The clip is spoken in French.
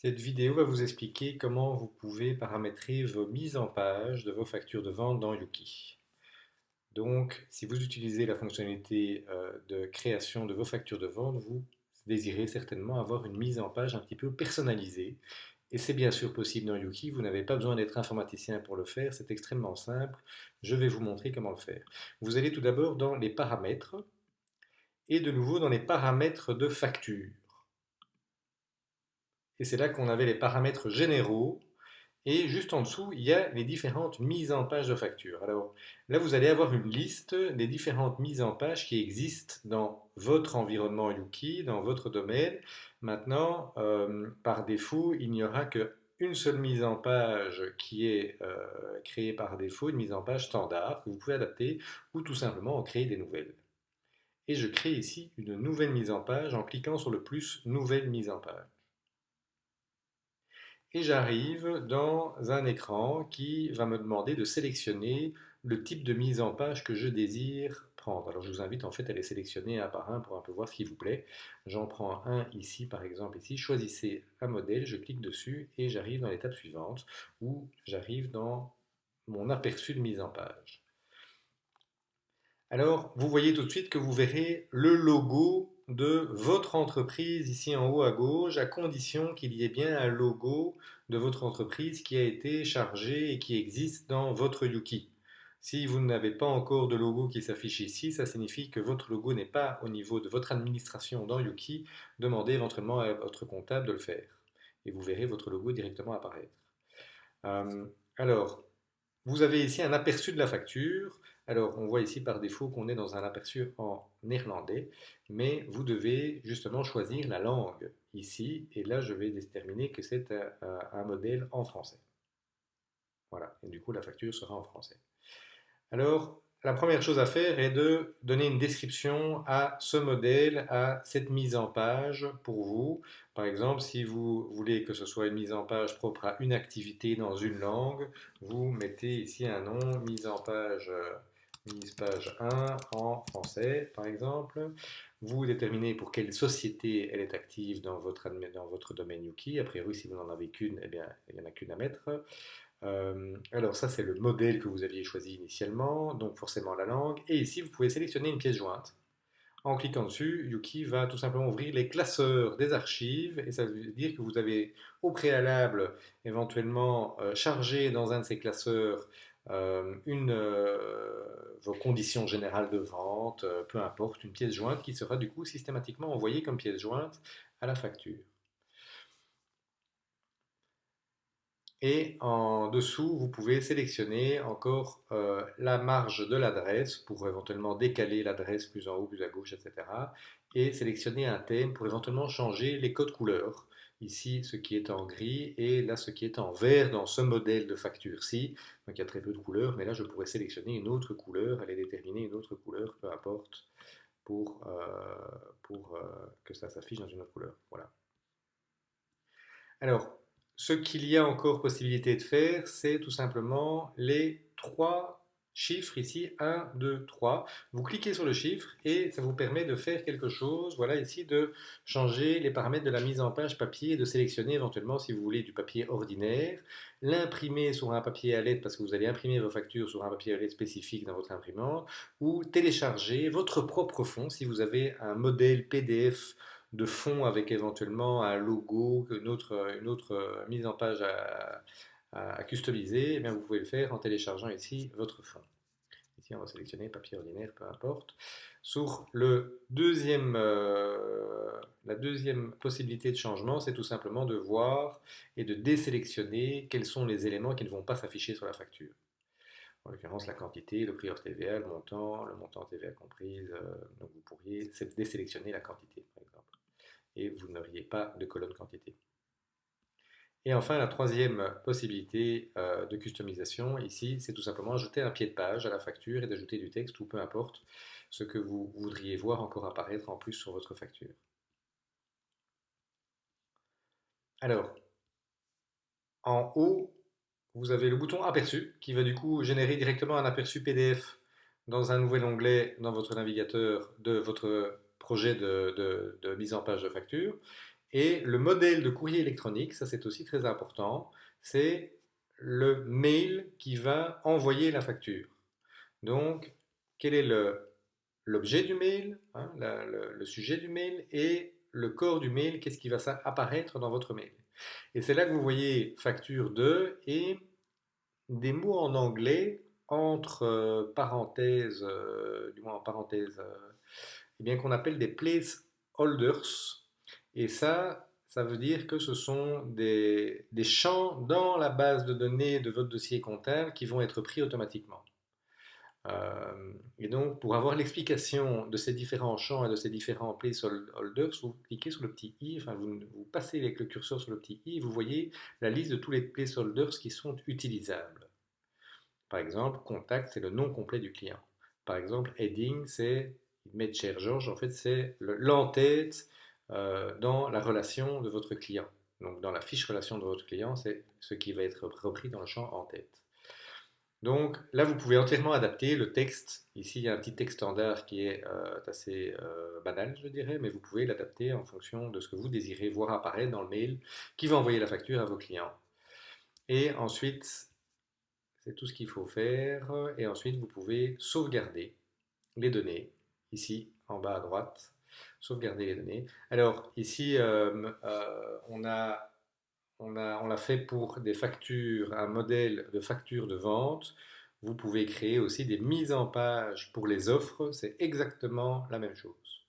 Cette vidéo va vous expliquer comment vous pouvez paramétrer vos mises en page de vos factures de vente dans Yuki. Donc, si vous utilisez la fonctionnalité de création de vos factures de vente, vous désirez certainement avoir une mise en page un petit peu personnalisée. Et c'est bien sûr possible dans Yuki, vous n'avez pas besoin d'être informaticien pour le faire, c'est extrêmement simple. Je vais vous montrer comment le faire. Vous allez tout d'abord dans les paramètres et de nouveau dans les paramètres de facture. Et c'est là qu'on avait les paramètres généraux. Et juste en dessous, il y a les différentes mises en page de facture. Alors là, vous allez avoir une liste des différentes mises en page qui existent dans votre environnement Yuki, dans votre domaine. Maintenant, par défaut, il n'y aura qu'une seule mise en page qui est créée par défaut, une mise en page standard que vous pouvez adapter ou tout simplement en créer des nouvelles. Et je crée ici une nouvelle mise en page en cliquant sur le plus Nouvelle mise en page. Et j'arrive dans un écran qui va me demander de sélectionner le type de mise en page que je désire prendre. Alors je vous invite en fait à les sélectionner un par un pour un peu voir ce qui vous plaît. J'en prends un ici par exemple, ici, choisissez un modèle, je clique dessus et j'arrive dans l'étape suivante où j'arrive dans mon aperçu de mise en page. Alors, vous voyez tout de suite que vous verrez le logo de votre entreprise ici en haut à gauche, à condition qu'il y ait bien un logo de votre entreprise qui a été chargé et qui existe dans votre Yuki. Si vous n'avez pas encore de logo qui s'affiche ici, ça signifie que votre logo n'est pas au niveau de votre administration dans Yuki. Demandez éventuellement à votre comptable de le faire. Et vous verrez votre logo directement apparaître. Euh, alors, vous avez ici un aperçu de la facture. Alors, on voit ici par défaut qu'on est dans un aperçu en néerlandais, mais vous devez justement choisir la langue ici, et là, je vais déterminer que c'est un modèle en français. Voilà, et du coup, la facture sera en français. Alors, la première chose à faire est de donner une description à ce modèle, à cette mise en page pour vous. Par exemple, si vous voulez que ce soit une mise en page propre à une activité dans une langue, vous mettez ici un nom, mise page 1 en français, par exemple. Vous déterminez pour quelle société elle est active dans votre domaine Yuki. A priori, si vous n'en avez qu'une, eh bien, il n'y en a qu'une à mettre. Alors ça c'est le modèle que vous aviez choisi initialement, donc forcément la langue. Et ici vous pouvez sélectionner une pièce jointe. En cliquant dessus, Yuki va tout simplement ouvrir les classeurs des archives et ça veut dire que vous avez au préalable éventuellement chargé dans un de ces classeurs vos conditions générales de vente, peu importe, une pièce jointe qui sera du coup systématiquement envoyée comme pièce jointe à la facture. Et en dessous, vous pouvez sélectionner encore la marge de l'adresse pour éventuellement décaler l'adresse plus en haut, plus à gauche, etc. Et sélectionner un thème pour éventuellement changer les codes couleurs. Ici, ce qui est en gris et là, ce qui est en vert dans ce modèle de facture-ci. Donc il y a très peu de couleurs, mais là, je pourrais sélectionner une autre couleur, aller déterminer une autre couleur, peu importe, pour que ça s'affiche dans une autre couleur. Voilà. Alors, ce qu'il y a encore possibilité de faire, c'est tout simplement les trois chiffres ici, 1, 2, 3. Vous cliquez sur le chiffre et ça vous permet de faire quelque chose. Voilà ici de changer les paramètres de la mise en page papier et de sélectionner éventuellement si vous voulez du papier ordinaire, l'imprimer sur un papier à lettres parce que vous allez imprimer vos factures sur un papier à lettres spécifique dans votre imprimante ou télécharger votre propre fond si vous avez un modèle PDF de fond avec éventuellement un logo, une autre mise en page à customiser, eh bien vous pouvez le faire en téléchargeant ici votre fond. Ici, on va sélectionner papier ordinaire, peu importe. Sur la deuxième possibilité de changement, c'est tout simplement de voir et de désélectionner quels sont les éléments qui ne vont pas s'afficher sur la facture. En l'occurrence, la quantité, le prix hors TVA, le montant TVA comprise. Donc vous pourriez désélectionner la quantité, par exemple et vous n'auriez pas de colonne quantité. Et enfin, la troisième possibilité de customisation ici, c'est tout simplement ajouter un pied de page à la facture et d'ajouter du texte ou peu importe ce que vous voudriez voir encore apparaître en plus sur votre facture. Alors, en haut, vous avez le bouton aperçu qui va du coup générer directement un aperçu PDF dans un nouvel onglet dans votre navigateur de votre projet de mise en page de facture. Et le modèle de courrier électronique, ça c'est aussi très important, c'est le mail qui va envoyer la facture. Donc, quel est l'objet du mail, hein, le sujet du mail et le corps du mail, qu'est-ce qui va apparaître dans votre mail. Et c'est là que vous voyez facture de et des mots en anglais entre parenthèses, du moins en parenthèses, eh bien qu'on appelle des placeholders. Et ça veut dire que ce sont des champs dans la base de données de votre dossier comptable qui vont être pris automatiquement. Et donc, pour avoir l'explication de ces différents champs et de ces différents placeholders, vous cliquez sur le petit i, enfin, vous passez avec le curseur sur le petit i, et vous voyez la liste de tous les placeholders qui sont utilisables. Par exemple, contact, c'est le nom complet du client. Par exemple, heading, c'est Maître cher Georges, en fait, c'est l'entête dans la relation de votre client. Donc, dans la fiche relation de votre client, c'est ce qui va être repris dans le champ en tête. Donc là, vous pouvez entièrement adapter le texte. Ici, il y a un petit texte standard qui est assez banal, je dirais, mais vous pouvez l'adapter en fonction de ce que vous désirez voir apparaître dans le mail qui va envoyer la facture à vos clients. Et ensuite, c'est tout ce qu'il faut faire. Et ensuite, vous pouvez sauvegarder les données, ici en bas à droite. Sauvegarder les données. Alors ici, on l'a fait pour des factures, un modèle de facture de vente. Vous pouvez créer aussi des mises en page pour les offres. C'est exactement la même chose.